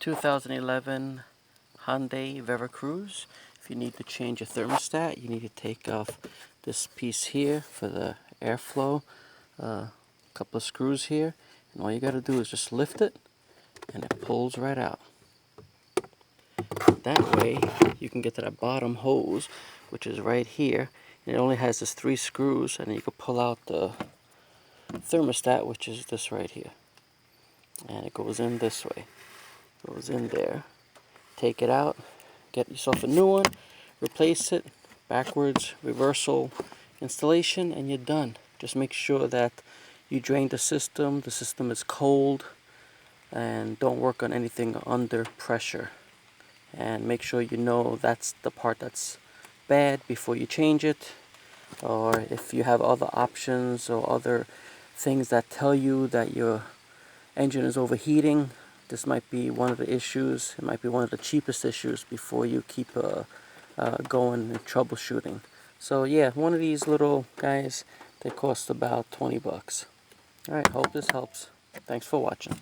2011 Hyundai Veracruz. If you need to change a thermostat, you need to take off this piece here for the airflow, a couple of screws here, and all you got to do is just lift it and it pulls right out. That way you can get to that bottom hose, which is right here, and it only has this 3 screws, and you can pull out the thermostat, which is this right here, and it goes in this way, goes in there. Take it out, get yourself a new one, replace it, backwards, reversal installation, and you're done. Just make sure that you drain the system is cold, and don't work on anything under pressure. And make sure you know that's the part that's bad before you change it. Or if you have other options or other things that tell you that your engine is overheating, this might be one of the issues. It might be one of the cheapest issues before you keep going and troubleshooting. So yeah, one of these little guys, they cost about 20 bucks. Alright, hope this helps. Thanks for watching.